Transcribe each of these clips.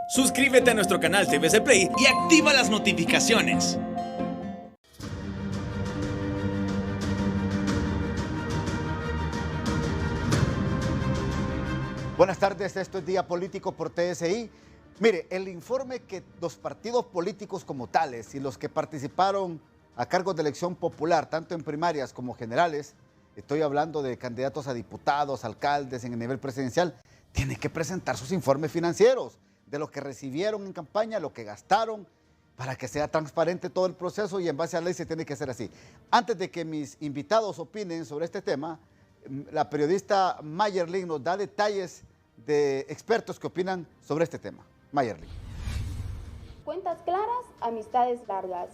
Suscríbete a nuestro canal TVC Play y activa las notificaciones. Buenas tardes, esto es Día Político por TSI. Mire, el informe que los partidos políticos como tales y los que participaron a cargos de elección popular, tanto en primarias como generales, estoy hablando de candidatos a diputados, alcaldes en el nivel presidencial, tienen que presentar sus informes financieros de lo que recibieron en campaña, lo que gastaron, para que sea transparente todo el proceso y en base a la ley se tiene que hacer así. Antes de que mis invitados opinen sobre este tema, la periodista Mayerlin nos da detalles de expertos que opinan sobre este tema. Mayerlin. Cuentas claras, amistades largas.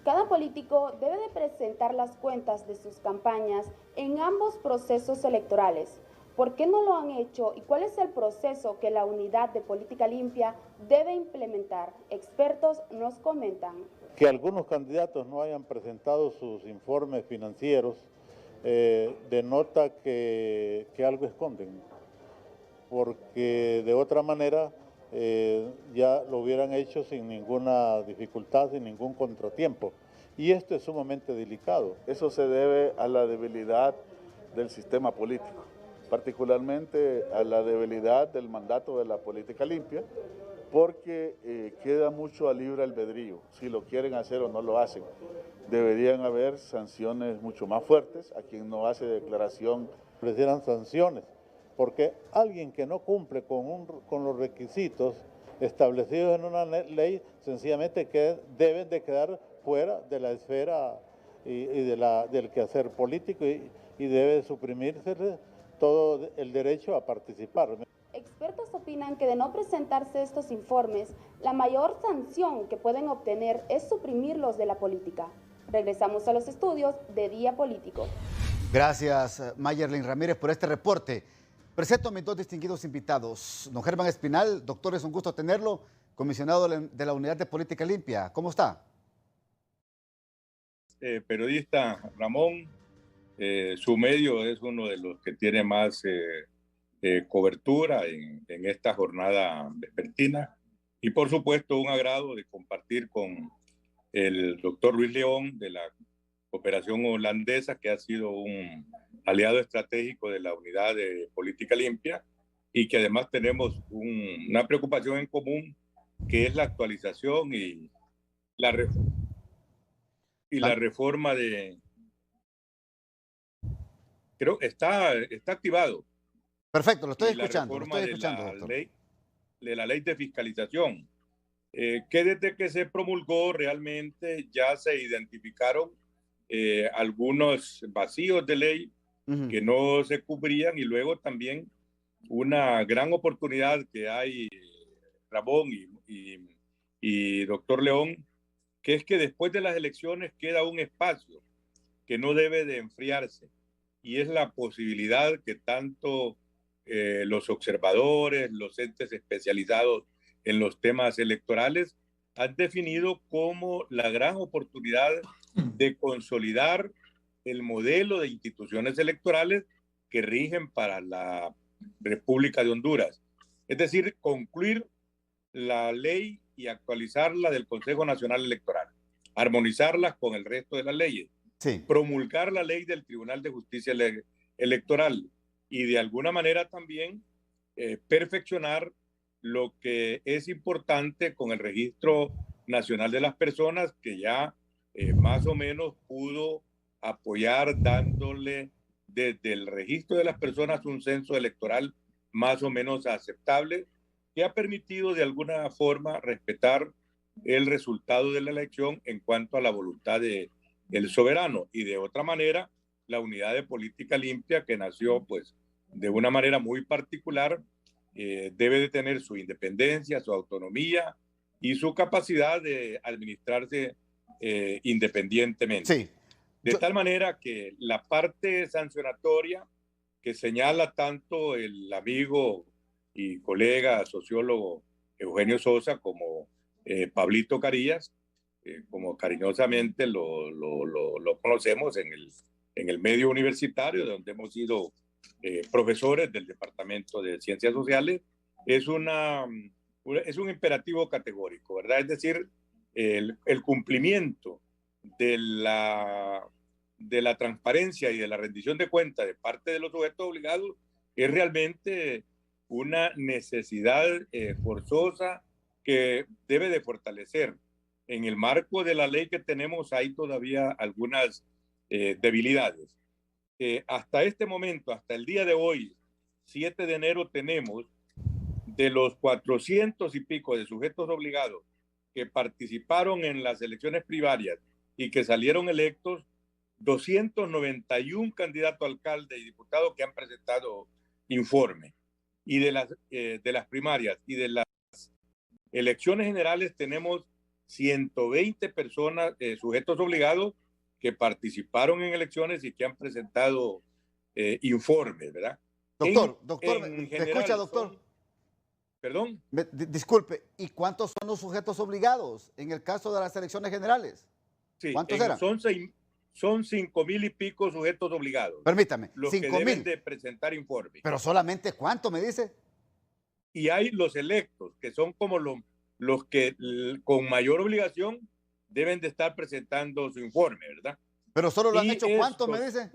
Cada político debe de presentar las cuentas de sus campañas en ambos procesos electorales. ¿Por qué no lo han hecho y cuál es el proceso que la Unidad de Política Limpia debe implementar? Expertos nos comentan. Que algunos candidatos no hayan presentado sus informes financieros denota que algo esconden, porque de otra manera ya lo hubieran hecho sin ninguna dificultad, sin ningún contratiempo. Y esto es sumamente delicado. Eso se debe a la debilidad del sistema político, particularmente a la debilidad del mandato de la política limpia, porque queda mucho a libre albedrío, si lo quieren hacer o no lo hacen. Deberían haber sanciones mucho más fuertes a quien no hace declaración. Ofrecieran sanciones, porque alguien que no cumple con los requisitos establecidos en una ley, sencillamente que deben de quedar fuera de la esfera y del quehacer político y debe suprimirse todo el derecho a participar. Expertos opinan que de no presentarse estos informes, la mayor sanción que pueden obtener es suprimirlos de la política. Regresamos a los estudios de Día Político. Gracias, Mayerlin Ramírez, por este reporte. Presento a mis dos distinguidos invitados. Don Germán Espinal, doctor, es un gusto tenerlo, comisionado de la Unidad de Política Limpia. ¿Cómo está? Periodista Ramón, su medio es uno de los que tiene más cobertura en esta jornada vespertina y por supuesto un agrado de compartir con el doctor Luis León de la cooperación holandesa, que ha sido un aliado estratégico de la Unidad de Política Limpia y que además tenemos una preocupación en común, que es la actualización y la reforma de... Creo que está activado. Perfecto, lo estoy escuchando. Doctor. De la ley de fiscalización, que desde que se promulgó realmente ya se identificaron algunos vacíos de ley que no se cubrían y luego también una gran oportunidad que hay, Ramón y doctor León, que es que después de las elecciones queda un espacio que no debe de enfriarse y es la posibilidad que tanto los observadores, los entes especializados en los temas electorales han definido como la gran oportunidad de consolidar el modelo de instituciones electorales que rigen para la República de Honduras. Es decir, concluir la ley y actualizarla del Consejo Nacional Electoral, armonizarlas con el resto de las leyes, sí, promulgar la ley del Tribunal de Justicia Electoral y de alguna manera también perfeccionar lo que es importante con el Registro Nacional de las Personas, que ya más o menos pudo apoyar dándole desde el registro de las personas un censo electoral más o menos aceptable, que ha permitido de alguna forma respetar el resultado de la elección en cuanto a la voluntad del soberano. Y de otra manera, la Unidad de Política Limpia, que nació pues de una manera muy particular, debe de tener su independencia, su autonomía y su capacidad de administrarse independientemente. Sí. De tal manera que la parte sancionatoria que señala tanto el amigo y colega sociólogo Eugenio Sosa como Pablito Carillas, como cariñosamente lo conocemos en el medio universitario, donde hemos sido profesores del Departamento de Ciencias Sociales, es una es un imperativo categórico, ¿verdad? Es decir, el cumplimiento de la transparencia y de la rendición de cuentas de parte de los sujetos obligados es realmente una necesidad forzosa que debe de fortalecer. En el marco de la ley que tenemos hay todavía algunas debilidades. Hasta este momento, hasta el día de hoy, 7 de enero, tenemos de los 400 y pico de sujetos obligados que participaron en las elecciones primarias y que salieron electos, 291 candidatos a alcalde y diputados que han presentado informe. Y de las primarias y de las elecciones generales tenemos 120 personas, sujetos obligados, que participaron en elecciones y que han presentado informes, ¿verdad? Doctor, ¿me general, escucha, doctor? Perdón. Disculpe, ¿y cuántos son los sujetos obligados en el caso de las elecciones generales? Sí, ¿Cuántos eran? Son 5,000 y pico sujetos obligados. Permítame, los que 5,000. deben de presentar informes. Pero solamente ¿cuánto me dice? Y hay los electos, que son como los que con mayor obligación deben de estar presentando su informe, ¿verdad? Pero solo lo han hecho ¿cuánto me dice?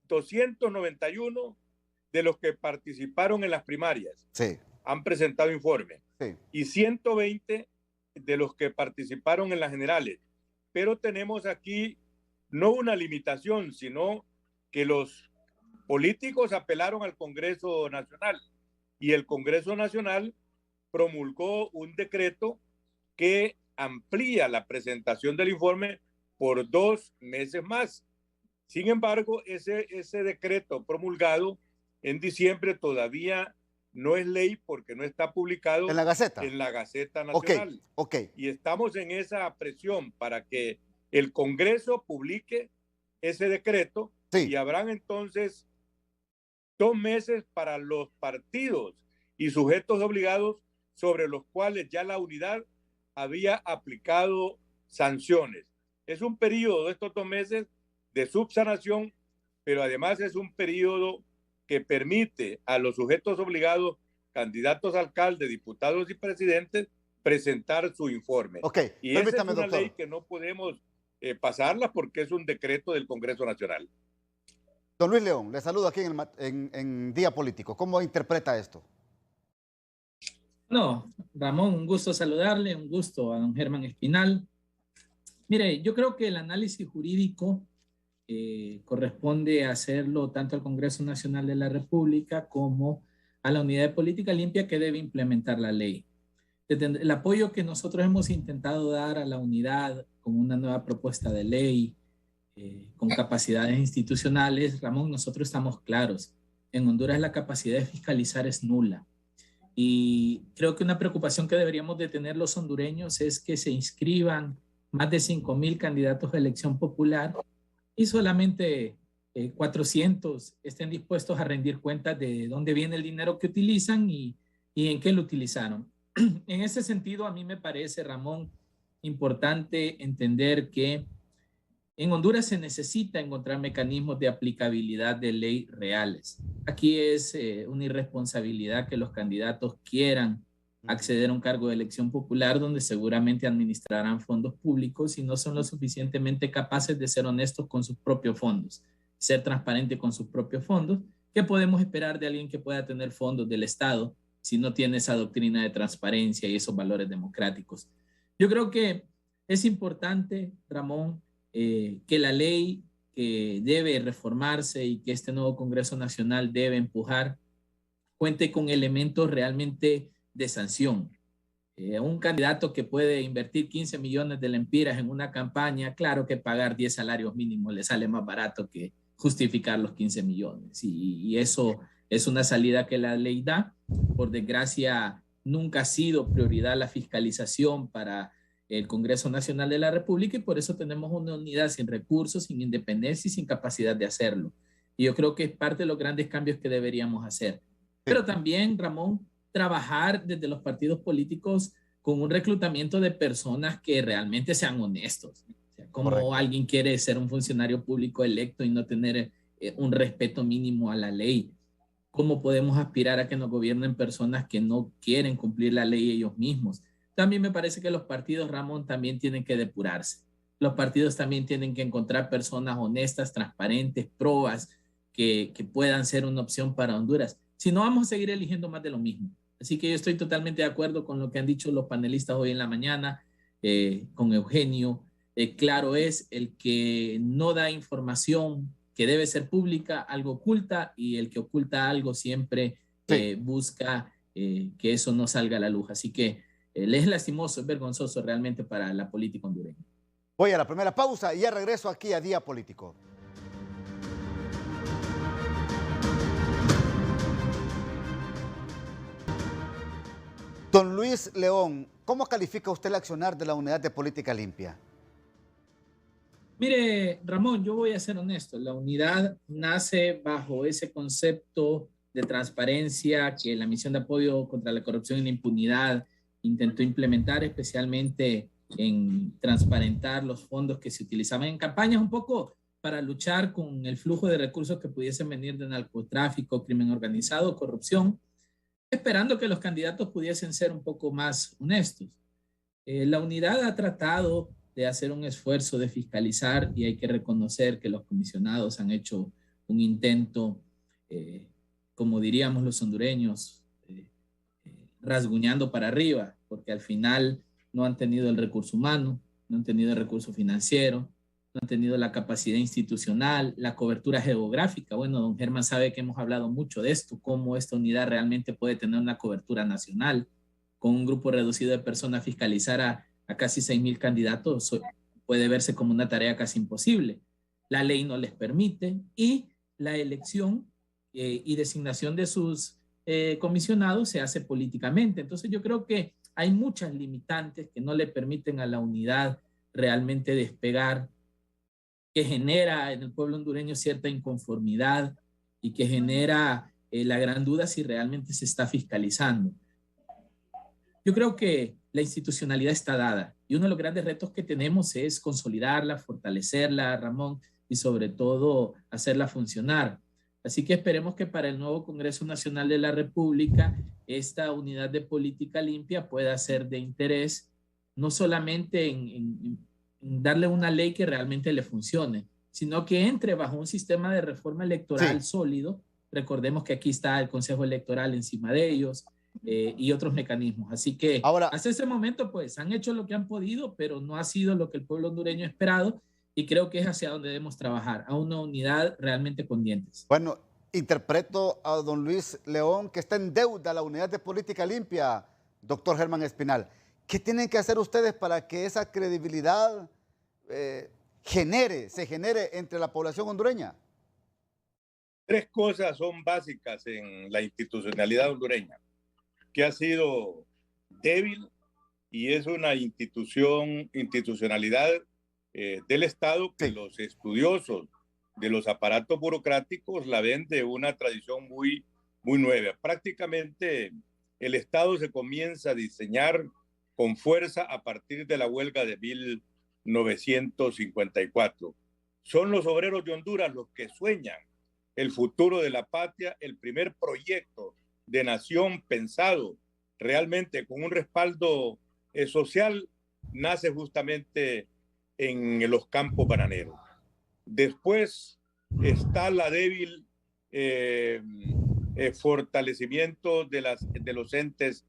291 de los que participaron en las primarias. Sí. Han presentado informe. Sí. Y 120 de los que participaron en las generales. Pero tenemos aquí no una limitación, sino que los políticos apelaron al Congreso Nacional y el Congreso Nacional promulgó un decreto que amplía la presentación del informe por 2 meses más. Sin embargo, ese decreto promulgado en diciembre todavía no es ley porque no está publicado en la Gaceta Nacional. Okay. Y estamos en esa presión para que el Congreso publique ese decreto, sí. Y habrán entonces 2 meses para los partidos y sujetos obligados sobre los cuales ya la unidad había aplicado sanciones. Es un periodo de estos 2 meses de subsanación, pero además es un periodo que permite a los sujetos obligados, candidatos a alcalde, diputados y presidentes, presentar su informe. Y esa es una ley que no podemos pasarla porque es un decreto del Congreso Nacional. Don Luis León, le saludo aquí en Día Político. ¿Cómo interpreta esto? No, Ramón, un gusto saludarle, un gusto a don Germán Espinal. Mire, yo creo que el análisis jurídico corresponde hacerlo tanto al Congreso Nacional de la República como a la Unidad de Política Limpia que debe implementar la ley. El apoyo que nosotros hemos intentado dar a la unidad con una nueva propuesta de ley, con capacidades institucionales, Ramón, nosotros estamos claros. En Honduras la capacidad de fiscalizar es nula. Y creo que una preocupación que deberíamos de tener los hondureños es que se inscriban más de 5,000 candidatos a elección popular y solamente 400 estén dispuestos a rendir cuentas de dónde viene el dinero que utilizan y en qué lo utilizaron. En ese sentido, a mí me parece, Ramón, importante entender que en Honduras se necesita encontrar mecanismos de aplicabilidad de ley reales. Aquí es una irresponsabilidad que los candidatos quieran acceder a un cargo de elección popular donde seguramente administrarán fondos públicos y no son lo suficientemente capaces de ser honestos con sus propios fondos, ser transparente con sus propios fondos. ¿Qué podemos esperar de alguien que pueda tener fondos del Estado si no tiene esa doctrina de transparencia y esos valores democráticos? Yo creo que es importante, Ramón, que la ley que debe reformarse y que este nuevo Congreso Nacional debe empujar cuente con elementos realmente de sanción. Un candidato que puede invertir 15 millones de lempiras en una campaña, claro que pagar 10 salarios mínimos le sale más barato que justificar los 15 millones. Y eso es una salida que la ley da. Por desgracia, nunca ha sido prioridad la fiscalización para el Congreso Nacional de la República y por eso tenemos una unidad sin recursos, sin independencia y sin capacidad de hacerlo. Y yo creo que es parte de los grandes cambios que deberíamos hacer. Pero también, Ramón, trabajar desde los partidos políticos con un reclutamiento de personas que realmente sean honestos. O sea, como alguien quiere ser un funcionario público electo y no tener un respeto mínimo a la ley. ¿cómo podemos aspirar a que nos gobiernen personas que no quieren cumplir la ley ellos mismos? También me parece que los partidos, Ramón, también tienen que depurarse. Los partidos también tienen que encontrar personas honestas, transparentes, probas, que puedan ser una opción para Honduras. Si no, vamos a seguir eligiendo más de lo mismo. Así que yo estoy totalmente de acuerdo con lo que han dicho los panelistas hoy en la mañana, con Eugenio. Claro es, el que no da información que debe ser pública, algo oculta, y el que oculta algo siempre busca que eso no salga a la luz. Así que es lastimoso, es vergonzoso realmente para la política hondureña. Voy a la primera pausa y ya regreso aquí a Día Político. Don Luis León, ¿cómo califica usted el accionar de la Unidad de Política Limpia? Mire, Ramón, yo voy a ser honesto. La unidad nace bajo ese concepto de transparencia que la misión de apoyo contra la corrupción y la impunidad intentó implementar, especialmente en transparentar los fondos que se utilizaban en campañas, un poco para luchar con el flujo de recursos que pudiesen venir de narcotráfico, crimen organizado, corrupción, esperando que los candidatos pudiesen ser un poco más honestos. La unidad ha tratado de hacer un esfuerzo de fiscalizar, y hay que reconocer que los comisionados han hecho un intento, como diríamos los hondureños, rasguñando para arriba, porque al final no han tenido el recurso humano, no han tenido el recurso financiero, no han tenido la capacidad institucional, la cobertura geográfica. Bueno, don Germán sabe que hemos hablado mucho de esto, cómo esta unidad realmente puede tener una cobertura nacional. Con un grupo reducido de personas fiscalizar a casi 6,000 candidatos puede verse como una tarea casi imposible. La ley no les permite, y la elección y designación de sus comisionados se hace políticamente. Entonces yo creo que hay muchas limitantes que no le permiten a la unidad realmente despegar, que genera en el pueblo hondureño cierta inconformidad y que genera la gran duda si realmente se está fiscalizando. Yo creo que la institucionalidad está dada, y uno de los grandes retos que tenemos es consolidarla, fortalecerla, Ramón, y sobre todo hacerla funcionar. Así que esperemos que para el nuevo Congreso Nacional de la República esta unidad de política limpia pueda ser de interés, no solamente en darle una ley que realmente le funcione, sino que entre bajo un sistema de reforma electoral sólido. Recordemos que aquí está el Consejo Electoral encima de ellos, y otros mecanismos. Así que ahora, hasta ese momento pues han hecho lo que han podido, pero no ha sido lo que el pueblo hondureño ha esperado, y creo que es hacia donde debemos trabajar, a una unidad realmente con dientes. Bueno, interpreto a don Luis León que está en deuda la Unidad de Política Limpia, doctor Germán Espinal. ¿Qué tienen que hacer ustedes para que esa credibilidad se genere entre la población hondureña? Tres cosas son básicas en la institucionalidad hondureña, que ha sido débil, y es una institucionalidad del Estado que los estudiosos de los aparatos burocráticos la ven de una tradición muy nueva. Prácticamente el Estado se comienza a diseñar con fuerza a partir de la huelga de 1954. Son los obreros de Honduras los que sueñan el futuro de la patria, el primer proyecto de nación pensado realmente con un respaldo social, nace justamente en los campos bananeros. Después está la débil fortalecimiento de los entes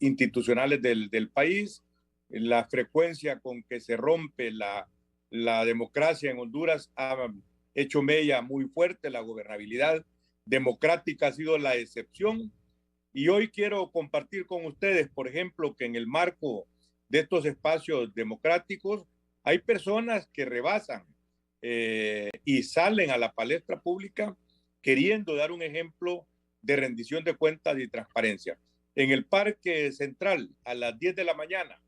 institucionales del país, la frecuencia con que se rompe la democracia en Honduras ha hecho mella muy fuerte, la gobernabilidad democrática ha sido la excepción. Y hoy quiero compartir con ustedes, por ejemplo, que en el marco de estos espacios democráticos hay personas que rebasan y salen a la palestra pública queriendo dar un ejemplo de rendición de cuentas y transparencia. En el Parque Central, a las 10 de la mañana,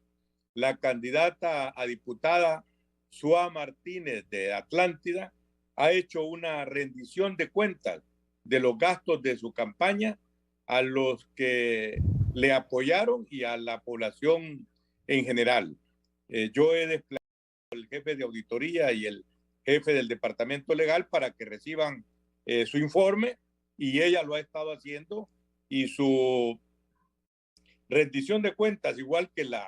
la candidata a diputada Sua Martínez de Atlántida ha hecho una rendición de cuentas de los gastos de su campaña a los que le apoyaron y a la población en general. Yo he desplazado al jefe de auditoría y el jefe del departamento legal para que reciban su informe, y ella lo ha estado haciendo, y su rendición de cuentas, igual que la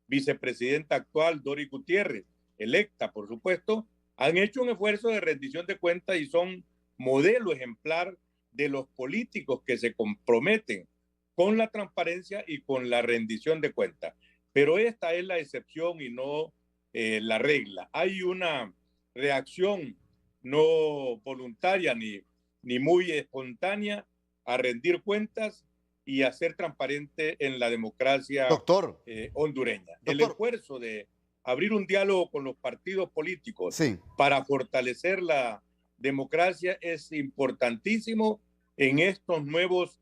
vicepresidenta actual, Dori Gutiérrez, electa, por supuesto, han hecho un esfuerzo de rendición de cuentas y son modelo ejemplar de los políticos que se comprometen con la transparencia y con la rendición de cuentas. Pero esta es la excepción y no la regla. Hay una reacción no voluntaria ni muy espontánea a rendir cuentas y a ser transparente en la democracia hondureña. Doctor. El esfuerzo de abrir un diálogo con los partidos políticos para fortalecer la democracia es importantísimo en estos nuevos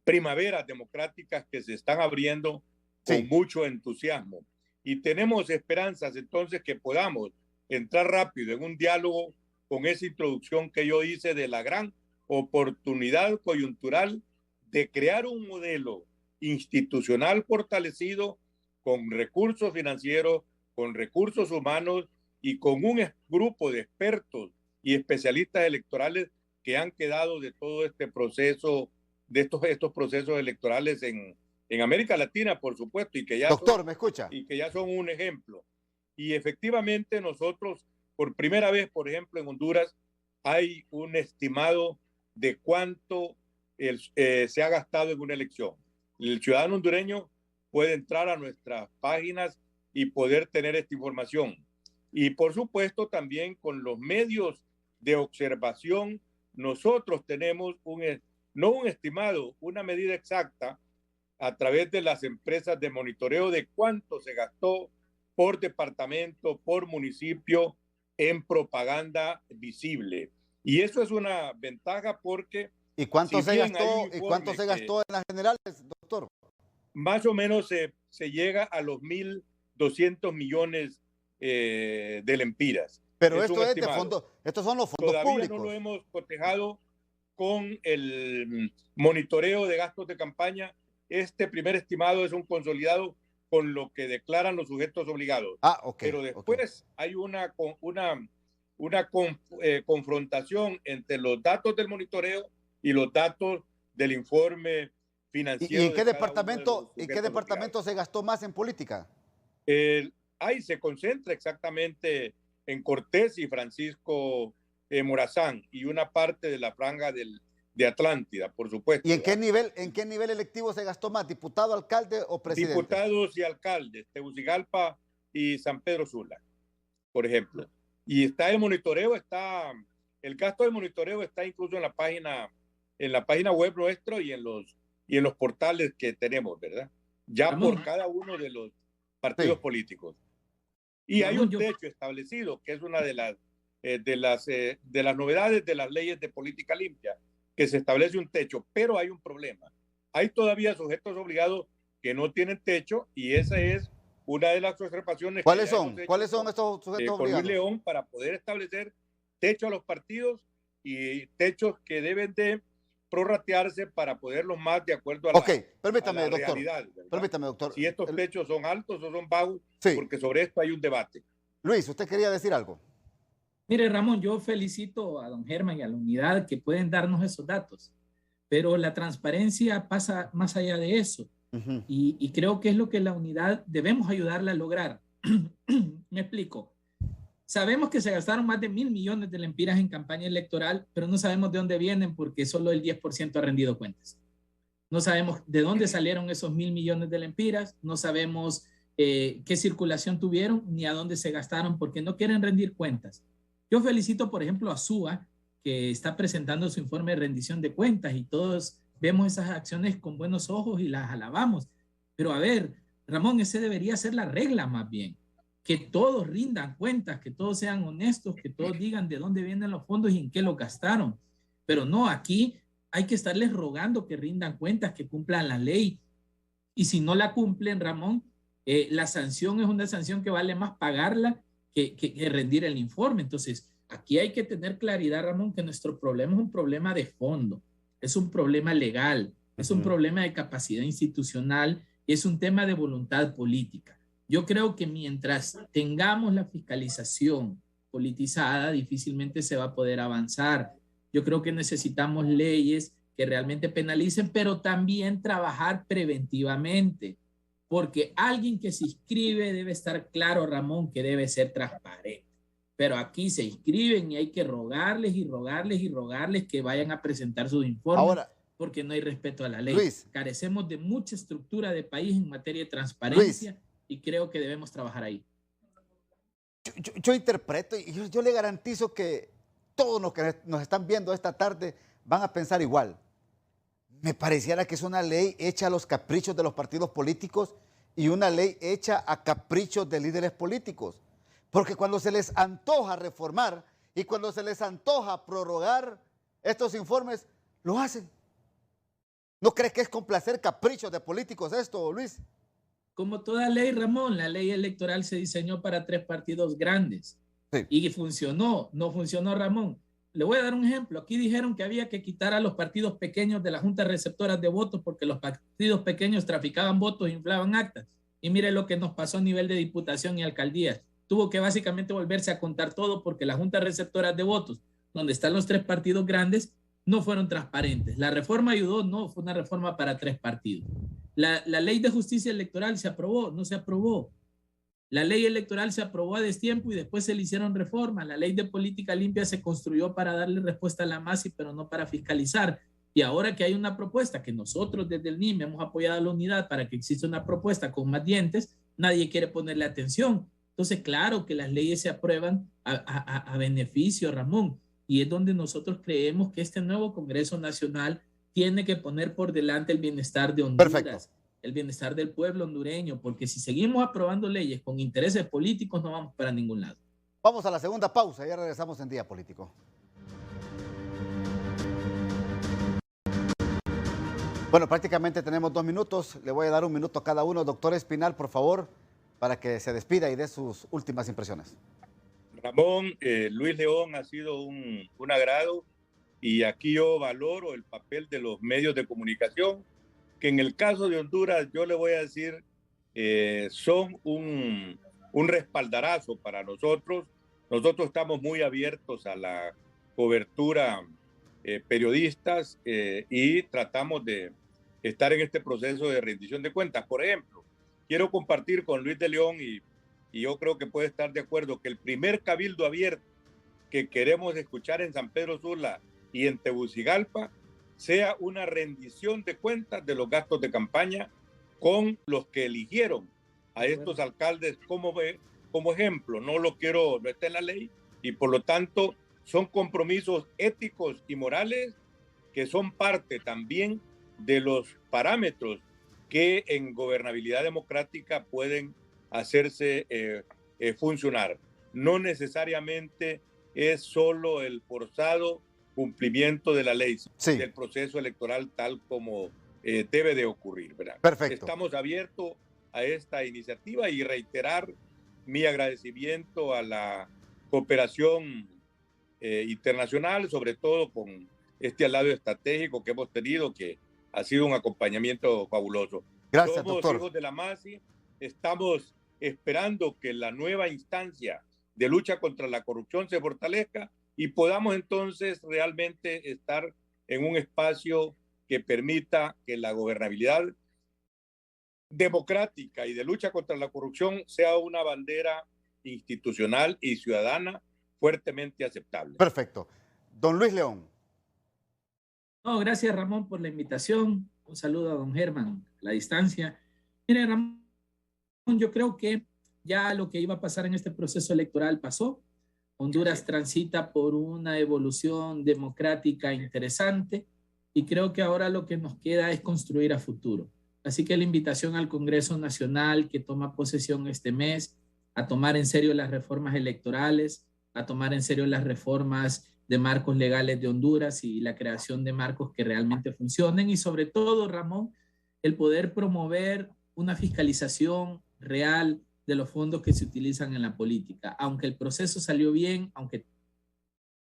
primaveras democráticas que se están abriendo con mucho entusiasmo. Y tenemos esperanzas entonces que podamos entrar rápido en un diálogo con esa introducción que yo hice de la gran oportunidad coyuntural de crear un modelo institucional fortalecido con recursos financieros, con recursos humanos y con un grupo de expertos y especialistas electorales que han quedado de todo este proceso, de estos procesos electorales en América Latina, por supuesto, y que ya ¿me escucha? Y que ya son un ejemplo. Y efectivamente nosotros, por primera vez, por ejemplo, en Honduras, hay un estimado de cuánto se ha gastado en una elección. El ciudadano hondureño puede entrar a nuestras páginas y poder tener esta información. Y por supuesto también con los medios de observación, nosotros tenemos no un estimado, una medida exacta a través de las empresas de monitoreo de cuánto se gastó por departamento, por municipio en propaganda visible. Y eso es una ventaja porque... ¿Y cuánto se gastó en las generales, doctor? Más o menos se llega a los 1.200 millones de lempiras. Pero esto es de fondo, estos son los fondos Todavía públicos. No lo hemos cotejado con el monitoreo de gastos de campaña. Este primer estimado es un consolidado con lo que declaran los sujetos obligados. Pero después hay una confrontación entre los datos del monitoreo y los datos del informe financiero. ¿Y en qué departamento se gastó más en política? Ahí se concentra exactamente en Cortés y Francisco Morazán y una parte de la franja de Atlántida, por supuesto. ¿Y en qué nivel electivo se gastó más? ¿Diputado, alcalde o presidente? Diputados y alcaldes, Tegucigalpa y San Pedro Sula, por ejemplo. Y está el monitoreo, el gasto de monitoreo está incluso en la página web nuestro y en los portales que tenemos, ¿verdad? Ya por cada uno de los partidos políticos. Y hay un techo establecido, que es una de las novedades de las leyes de política limpia, que se establece un techo, pero hay un problema. Hay todavía sujetos obligados que no tienen techo y esa es una de las observaciones. ¿Cuáles son estos sujetos obligados? Con Luis León, para poder establecer techo a los partidos y techos que deben de prorratearse para poderlos más de acuerdo a la realidad. Permítame, doctor. Si estos techos son altos o son bajos, porque sobre esto hay un debate. Luis, ¿usted quería decir algo? Mire, Ramón, yo felicito a don Germán y a la unidad que pueden darnos esos datos, pero la transparencia pasa más allá de eso. Y creo que es lo que la unidad debemos ayudarla a lograr. Me explico. Sabemos que se gastaron más de 1.000 millones de lempiras en campaña electoral, pero no sabemos de dónde vienen porque solo el 10% ha rendido cuentas. No sabemos de dónde salieron esos 1.000 millones de lempiras, no sabemos qué circulación tuvieron ni a dónde se gastaron porque no quieren rendir cuentas. Yo felicito, por ejemplo, a SUA, que está presentando su informe de rendición de cuentas y todos vemos esas acciones con buenos ojos y las alabamos. Pero a ver, Ramón, ese debería ser la regla más bien. Que todos rindan cuentas, que todos sean honestos, que todos digan de dónde vienen los fondos y en qué los gastaron. Pero no, aquí hay que estarles rogando que rindan cuentas, que cumplan la ley. Y si no la cumplen, Ramón, la sanción es una sanción que vale más pagarla que rendir el informe. Entonces, aquí hay que tener claridad, Ramón, que nuestro problema es un problema de fondo, es un problema legal, es un problema de capacidad institucional, es un tema de voluntad política. Yo creo que mientras tengamos la fiscalización politizada, difícilmente se va a poder avanzar. Yo creo que necesitamos leyes que realmente penalicen, pero también trabajar preventivamente, porque alguien que se inscribe debe estar claro, Ramón, que debe ser transparente. Pero aquí se inscriben y hay que rogarles y rogarles y rogarles que vayan a presentar sus informes. Ahora, porque no hay respeto a la ley. Luis, carecemos de mucha estructura de país en materia de transparencia, Luis, y creo que debemos trabajar ahí. Yo interpreto y yo le garantizo que todos los que nos están viendo esta tarde van a pensar igual. Me pareciera que es una ley hecha a los caprichos de los partidos políticos y una ley hecha a caprichos de líderes políticos. Porque cuando se les antoja reformar y cuando se les antoja prorrogar estos informes, lo hacen. ¿No crees que es complacer caprichos de políticos esto, Luis? Como toda ley, Ramón, la ley electoral se diseñó para 3 partidos grandes. Sí. Y funcionó. No funcionó, Ramón. Le voy a dar un ejemplo. Aquí dijeron que había que quitar a los partidos pequeños de las juntas receptoras de votos porque los partidos pequeños traficaban votos e inflaban actas. Y mire lo que nos pasó a nivel de diputación y alcaldías. Tuvo que básicamente volverse a contar todo porque las juntas receptoras de votos, donde están los 3 partidos grandes, no fueron transparentes. La reforma ayudó, no, fue una reforma para 3 partidos. La ley de justicia electoral se aprobó, no se aprobó. La ley electoral se aprobó a destiempo y después se le hicieron reformas. La ley de política limpia se construyó para darle respuesta a la MASI, pero no para fiscalizar. Y ahora que hay una propuesta que nosotros desde el NIM hemos apoyado a la unidad para que exista una propuesta con más dientes, nadie quiere ponerle atención. Entonces, claro que las leyes se aprueban a beneficio, Ramón, y es donde nosotros creemos que este nuevo Congreso Nacional tiene que poner por delante el bienestar de Honduras. Perfecto. El bienestar del pueblo hondureño, porque si seguimos aprobando leyes con intereses políticos no vamos para ningún lado. Vamos a la segunda pausa, ya regresamos en Día Político. Bueno, prácticamente tenemos 2 minutos, le voy a dar 1 minuto a cada uno. Doctor Espinal, por favor, para que se despida y dé sus últimas impresiones. Ramón, Luis León, ha sido un agrado y aquí yo valoro el papel de los medios de comunicación, que en el caso de Honduras, yo le voy a decir, son un respaldarazo para nosotros. Nosotros estamos muy abiertos a la cobertura periodistas y tratamos de estar en este proceso de rendición de cuentas. Por ejemplo, quiero compartir con Luis de León y yo creo que puede estar de acuerdo que el primer cabildo abierto que queremos escuchar en San Pedro Sula y en Tegucigalpa sea una rendición de cuentas de los gastos de campaña con los que eligieron a estos alcaldes como ejemplo. No está en la ley y por lo tanto son compromisos éticos y morales que son parte también de los parámetros que en gobernabilidad democrática pueden hacerse funcionar. No necesariamente es solo el forzado cumplimiento de la ley, sí, del proceso electoral tal como debe de ocurrir, ¿verdad? Perfecto. Estamos abiertos a esta iniciativa y reiterar mi agradecimiento a la cooperación internacional, sobre todo con este aliado estratégico que hemos tenido, que ha sido un acompañamiento fabuloso. Gracias, Somos doctor. hijos de la MASI, estamos esperando que la nueva instancia de lucha contra la corrupción se fortalezca y podamos entonces realmente estar en un espacio que permita que la gobernabilidad democrática y de lucha contra la corrupción sea una bandera institucional y ciudadana fuertemente aceptable. Perfecto. Don Luis León. No, gracias, Ramón, por la invitación. Un saludo a don Germán a la distancia. Mire, Ramón, yo creo que ya lo que iba a pasar en este proceso electoral pasó. Honduras transita por una evolución democrática interesante y creo que ahora lo que nos queda es construir a futuro. Así que la invitación al Congreso Nacional que toma posesión este mes a tomar en serio las reformas electorales, a tomar en serio las reformas de marcos legales de Honduras y la creación de marcos que realmente funcionen y sobre todo, Ramón, el poder promover una fiscalización real de los fondos que se utilizan en la política. Aunque el proceso salió bien, aunque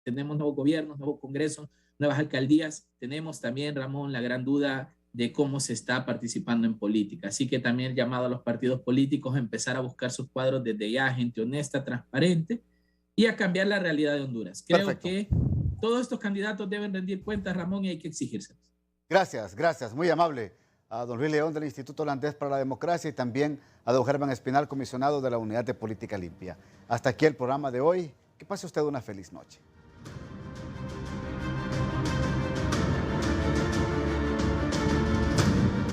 tenemos nuevos gobiernos, nuevos congresos, nuevas alcaldías, tenemos también, Ramón, la gran duda de cómo se está participando en política. Así que también llamado a los partidos políticos a empezar a buscar sus cuadros desde ya, gente honesta, transparente, y a cambiar la realidad de Honduras. Creo que Todos estos candidatos deben rendir cuentas, Ramón, y hay que exigírselos. Gracias, gracias. Muy amable a don Luis León del Instituto Holandés para la Democracia y también a don Germán Espinal, comisionado de la Unidad de Política Limpia. Hasta aquí el programa de hoy. Que pase usted una feliz noche.